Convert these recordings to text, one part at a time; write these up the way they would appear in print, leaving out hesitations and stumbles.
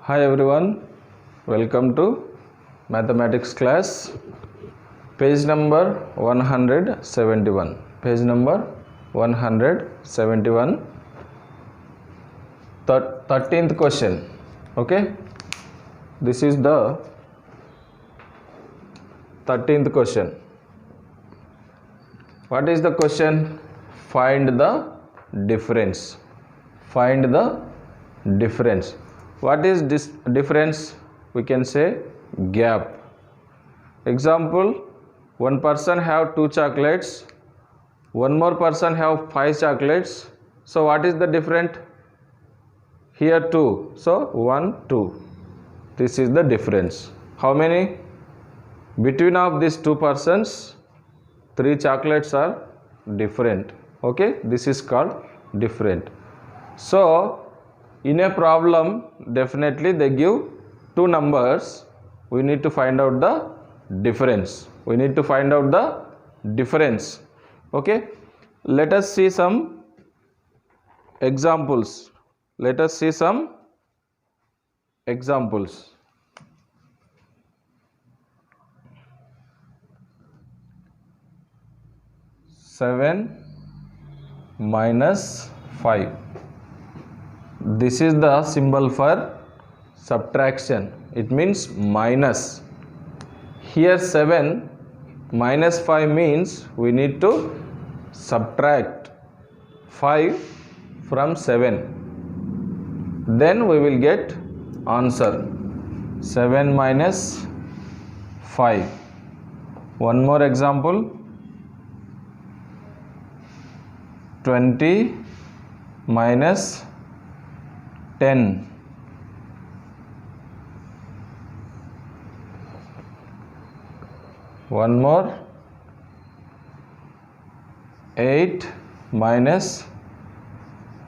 Hi everyone, welcome to mathematics class, page number 171. Page number 171, 13th question. Okay, this is the 13th question. What is the question? Find the difference. Find the difference. What is this difference? We can say gap. Example, one person have 2 chocolates, one more person have 5 chocolates. So what is the difference? Here 2, so 1 2. This is the difference. How many? Between of these two persons 3 chocolates are different. Okay, this is called different. So in a problem, definitely they give 2 numbers. We need to find out the difference. We need to find out the difference. Okay, let us see some examples. Let us see some examples. Seven minus 5. This is the symbol for subtraction. It means minus. Here 7 minus 5 means we need to subtract 5 from 7. Then we will get answer. 7 minus 5. One more example. 20 minus 10. One more. 8 minus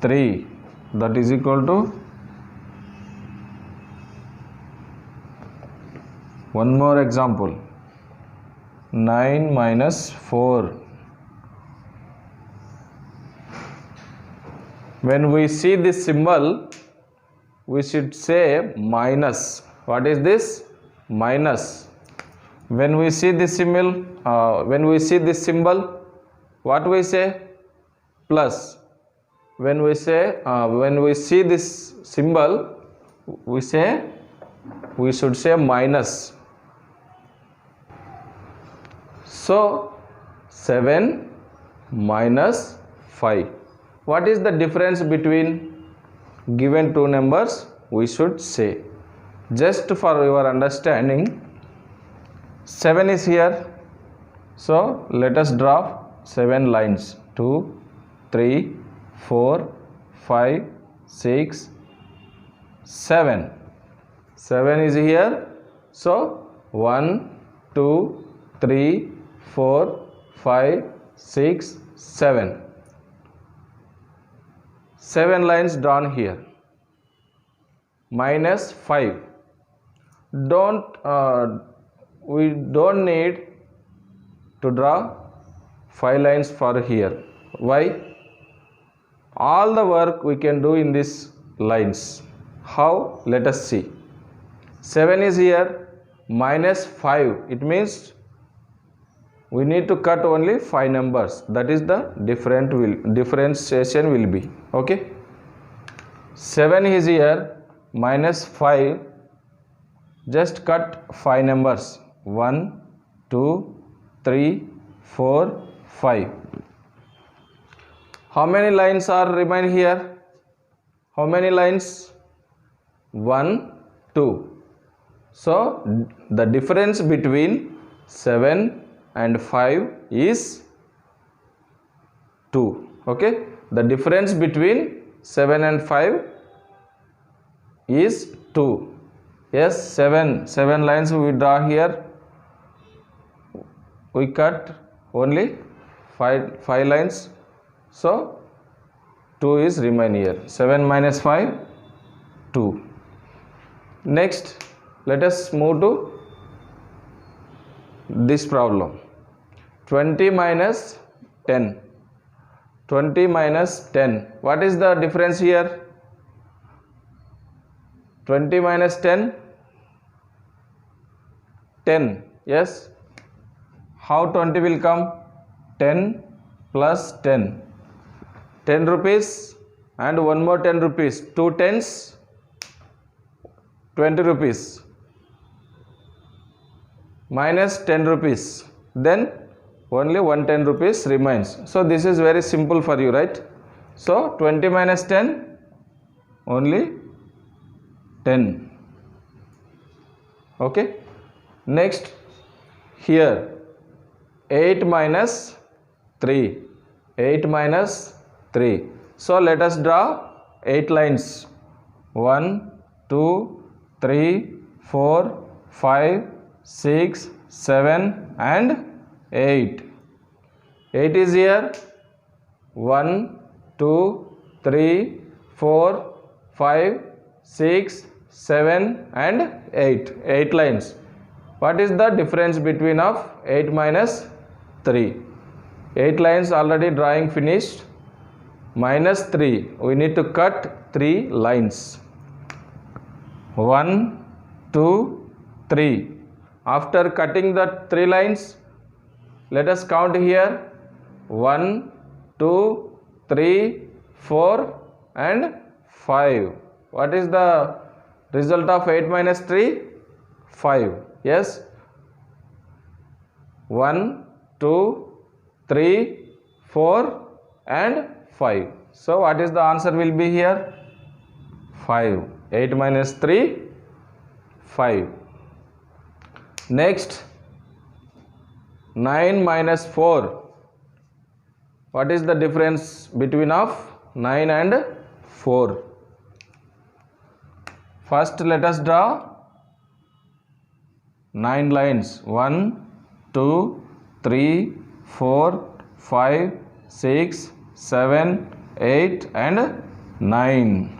3. That is equal to. One more example. 9 minus 4. When we see this symbol, we should say minus. What is this? Minus. When we see this symbol, what we say? Plus. When we see this symbol, we should say minus. So 7 minus 5. What is the difference between given 2 numbers? We should say. Just for your understanding, 7 is here. So let us draw 7 lines. 2, 3, 4, 5, 6, 7. 7 is here. So 1, 2, 3, 4, 5, 6, 7. 7 lines drawn here. Minus 5. We don't need to draw 5 lines for here. Why? All the work we can do in these lines. How? Let us see. 7 is here. Minus 5. It means we need to cut only 5 numbers. That is the differentiation will be. Okay. 7 is here. Minus 5. Just cut 5 numbers. 1, 2, 3, 4, 5. How many lines are remain here? How many lines? 1, 2. So the difference between 7 and 5 is 2. Okay, the difference between 7 and 5 is 2. Yes, 7 lines we draw here. We cut only 5 lines. So 2 is remain here. 7 minus 5, 2. Next, let us move to this problem. 20 minus 10. 20 minus 10. What is the difference here? 20 minus 10, 10. Yes. How 20 will come? 10 plus 10. 10 rupees and one more 10 rupees. 2 tens, 20 rupees. Minus 10 rupees. Then only 110 rupees remains. So this is very simple for you, right? So 20 minus 10, only 10. Okay. Next, here 8 minus 3. 8 minus 3. So let us draw 8 lines. 1, 2, 3, 4, 5, 6, 7 and 8. 8 is here. 1, 2, 3, 4, 5, 6, 7 and 8. 8 lines. What is the difference between of 8 minus 3? 8 lines already drawing finished. Minus 3. We need to cut 3 lines. 1, 2, 3. After cutting the 3 lines, let us count here. 1, 2, 3, 4 and 5. What is the result of 8 minus 3? 5. Yes. 1, 2, 3, 4 and 5. So what is the answer will be here? 5. 8 minus 3, 5. Next, 9 minus 4. What is the difference between of 9 and 4? First let us draw 9 lines. 1, 2, 3, 4, 5, 6, 7, 8 and 9.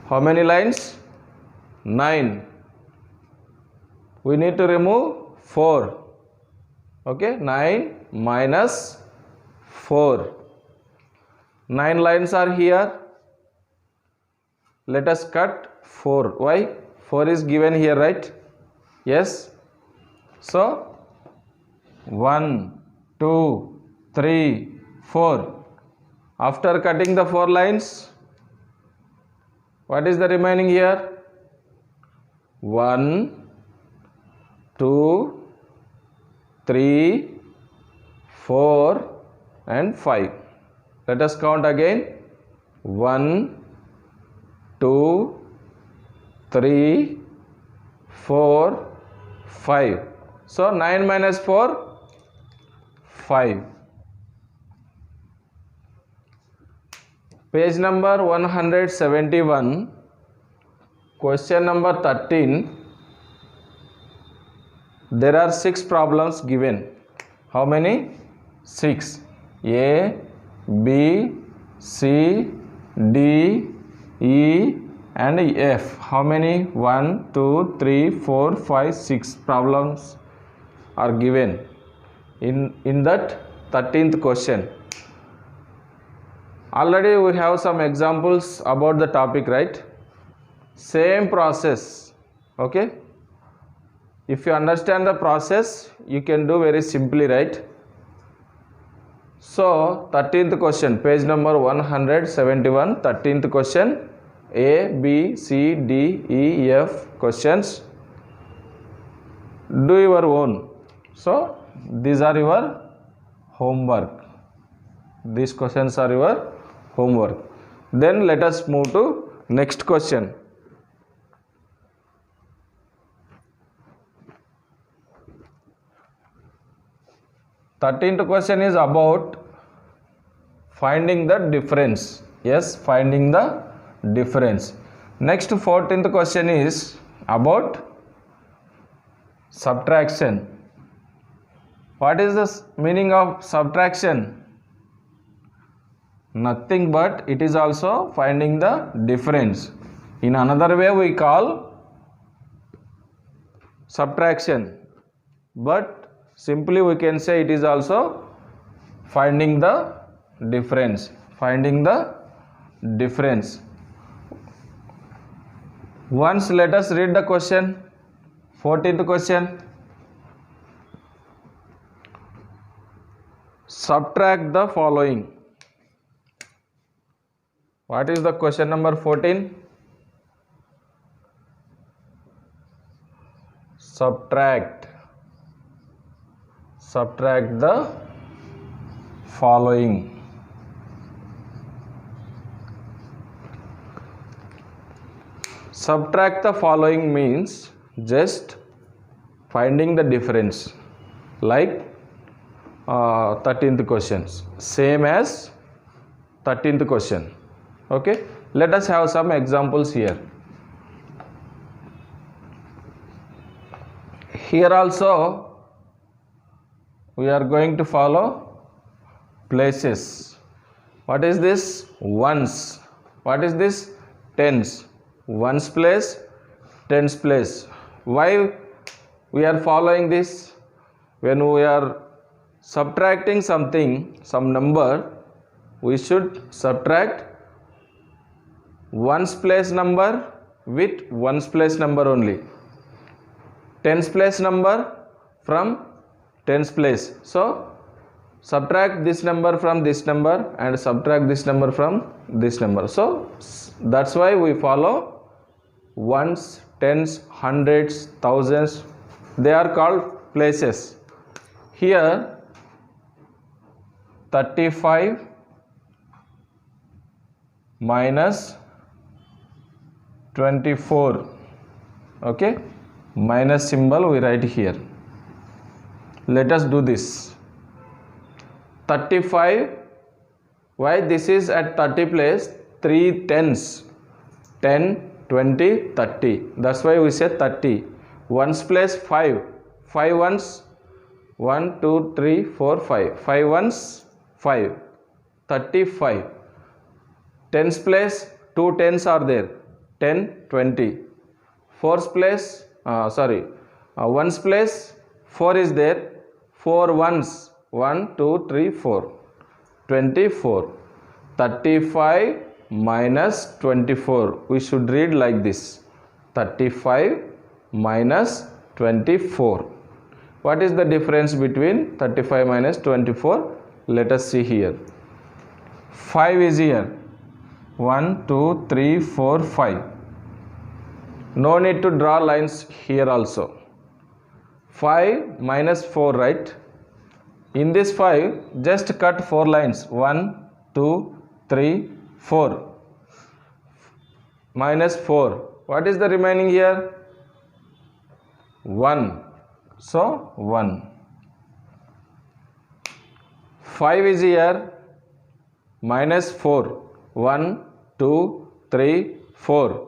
How many lines? 9. We need to remove 4. Okay, 9 minus 4. 9 lines are here. Let us cut 4. Why? 4 is given here, right? Yes. So 1, 2, 3, 4. After cutting the 4 lines, what is the remaining here? 1, 2, 3, 4 and 5. Let us count again. 1, 2, 3, 4, 5. So 9 minus 4, 5. Page number 171, question number 13. There are 6 problems given. How many? 6. A, B, C, D, E and F. How many? 1, 2, 3, 4, 5, 6 problems are given in that 13th question. Already we have some examples about the topic, right? Same process. Okay. If you understand the process, you can do very simply, right? So 13th question, page number 171, 13th question. A, B, C, D, E, F questions. Do your own. So these are your homework. These questions are your homework. Then let us move to next question. The 13th question is about finding the difference. Yes, finding the difference. Next 14th question is about subtraction. What is the meaning of subtraction? Nothing but it is also finding the difference. In another way we call subtraction, but simply we can say it is also finding the difference. Finding the difference. Once let us read the question. 14th question. Subtract the following. What is the question number 14? Subtract the following. Subtract the following means just finding the difference, like 13th questions, same as 13th question. Okay, let us have some examples here. Here also we are going to follow places. What is this? Ones. What is this? Tens. Ones place, tens place. Why we are following this? When we are subtracting something, some number, we should subtract ones place number with ones place number only, tens place number from tens place. So subtract this number from this number and subtract this number from this number. So that's why we follow ones, tens, hundreds, thousands. They are called places. Here 35 minus 24. Okay, minus symbol we write here. Let us do this. 35. Why this is at 30 place? 3 tens. 10, 20, 30. That's why we say 30. Ones place 5. 5 ones. 1, 2, 3, 4, 5. 5 ones 5. 35. Tens place 2 tens are there. 10, 20. Fours place ones place 4 is there. 4 ones. 1, 2, 3, 4. 24. 35 minus 24. We should read like this. 35 minus 24. What is the difference between 35 minus 24? Let us see here. 5 is here. 1, 2, 3, 4, 5. No need to draw lines here also. 5 minus 4, right? In this 5, just cut 4 lines. 1, 2, 3, 4. Minus 4. What is the remaining here? 1. So 1. 5 is here. Minus 4. 1, 2, 3, 4.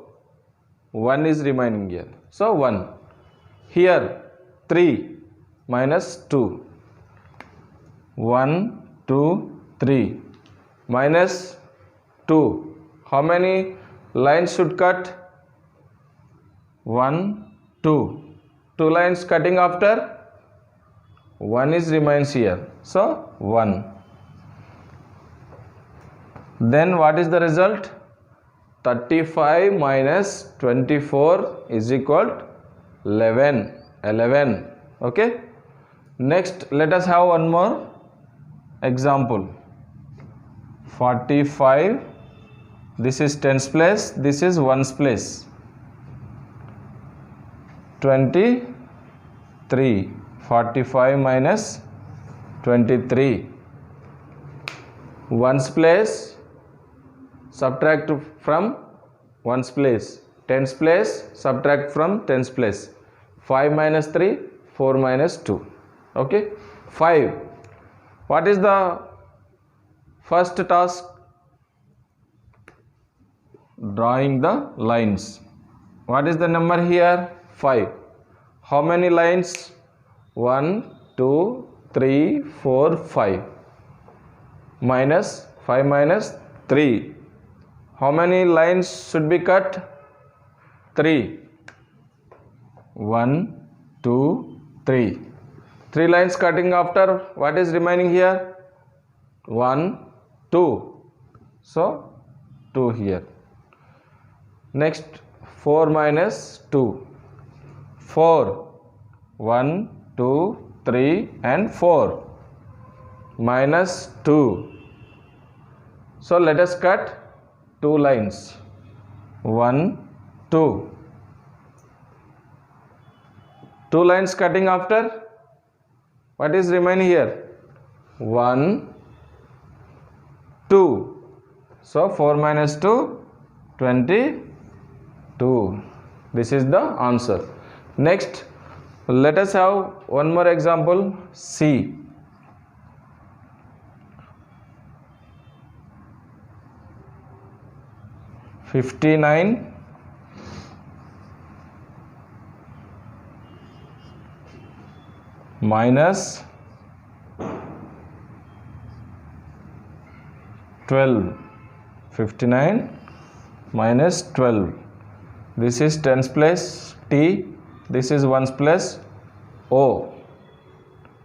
1 is remaining here. So 1. Here 3 minus 2. 1, 2, 3. Minus 2. How many lines should cut? 1, 2. 2 lines cutting after. 1 is remains here. So 1. Then what is the result? 35 minus 24 is equal to 11. 11. Okay. Next, let us have one more example. 45. This is tens place. This is ones place. 23. 45 minus 23. Ones place. Subtract from ones place. Tens place. Subtract from tens place. 5 minus 3. 4 minus 2. Okay. 5. What is the first task? Drawing the lines. What is the number here? 5. How many lines? 1, 2, 3, 4, 5. Minus 5 minus 3. How many lines should be cut? 3. 1, 2, 3. 3 lines cutting after. What is remaining here? 1, 2. So 2 here. Next 4 minus 2. 4. 1, 2, 3 and 4. Minus 2. So let us cut 2 lines. 1, 2. 2 lines cutting after. What is remaining here? 1, 2. So 4 minus 2, 22. This is the answer. Next, let us have one more example. C. $59 minus 12. 59 minus 12. This is tens place T. This is ones place O.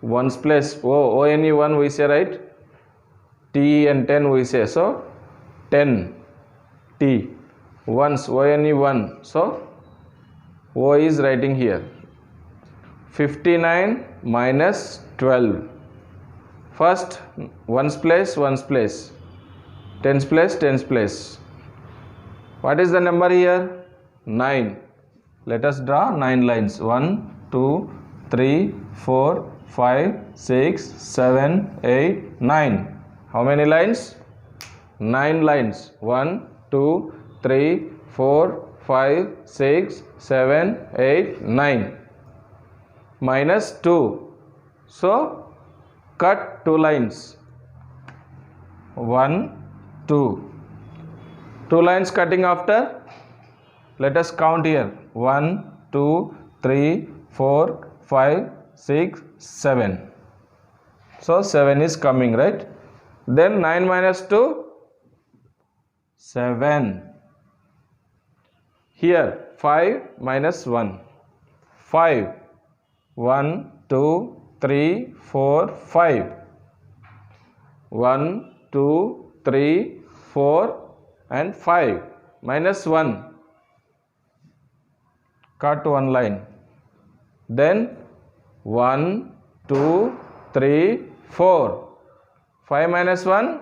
Ones place O. O-N-E 1 we say, right? T and 10 we say. So 10 T. Ones O-N-E 1. So O is writing here. 59 minus 12. First ones place, ones place. Tens place, tens place. What is the number here? 9. Let us draw 9 lines. 1, 2, 3, 4, 5, 6, 7, 8, 9. How many lines? 9 lines. 1, 2, 3, 4, 5, 6, 7, 8, 9. Minus 2. So cut 2 lines. 1, 2. 2 lines cutting after. Let us count here. 1, 2, 3, 4, 5, 6, 7. So 7 is coming, right? Then 9 minus 2, 7. Here 5 minus 1, 5. 1, 2, 3, 4, 5. 1, 2, 3, 4 and 5. Minus 1. Cut 1 line. Then 1, 2, 3, 4. 5 minus 1,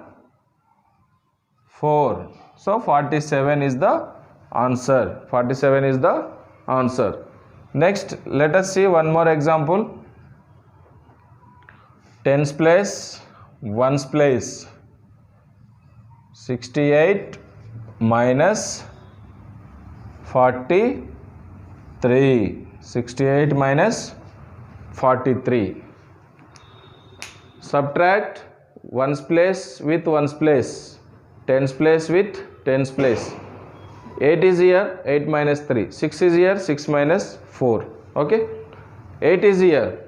4. So 47 is the answer. 47 is the answer. Next, let us see one more example. Tens place, ones place. 68 minus 43. 68 minus 43. Subtract ones place with ones place. Tens place with tens place. 8 is here, 8 minus 3. 6 is here, 6 minus 4. Okay. 8 is here.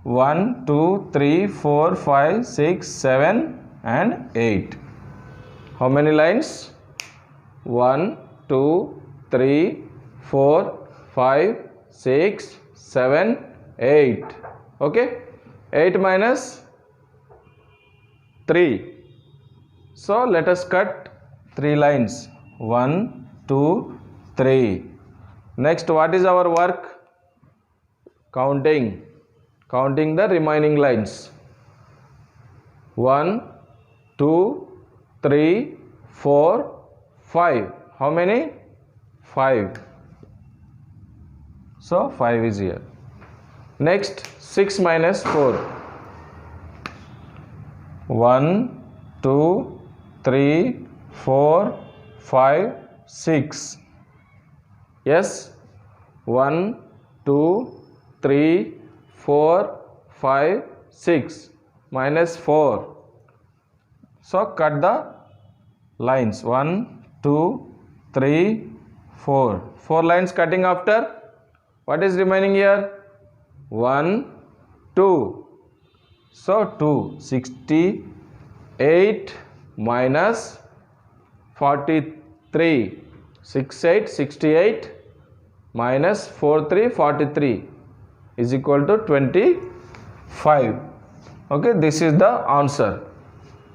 1, 2, 3, 4, 5, 6, 7 and 8. How many lines? 1, 2, 3, 4, 5, 6, 7, 8. Okay. 8 minus 3. So let us cut 3 lines. 1, 2, 3. Next, what is our work? Counting the remaining lines. 1, 2, 3, 4, 5. How many? 5. So 5 is here. Next, 6 minus 4. 1, 2, 3, 4, 5, 6. Yes. 1, 2, 3, 4, 5, 6. Minus 4. So cut the lines. 1, 2, 3, 4. 4 lines cutting after. What is remaining here? 1, 2. So 2. 68 minus 43. 6, 8, 68 minus 4, 3, 43 is equal to 25. Okay, this is the answer.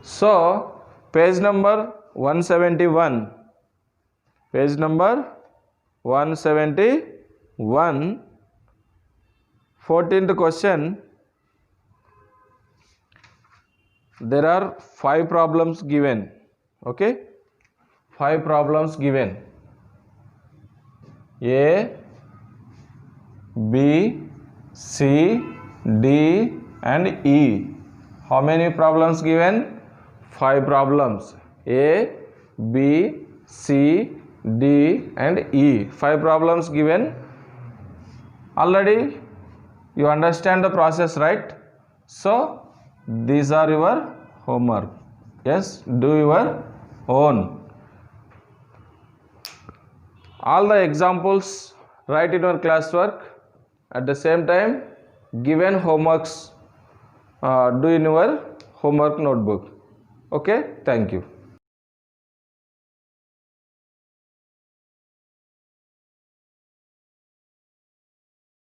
So page number 171. Page number 171. 14th question. There are 5 problems given. Okay, 5 problems given. A, B, C, D and E. How many problems given? 5 problems. A, B, C, D and E. 5 problems given. Already you understand the process, right? So these are your homework. Yes, do your own. All the examples write in your classwork. At the same time, given homeworks do in your homework notebook. Okay, thank you.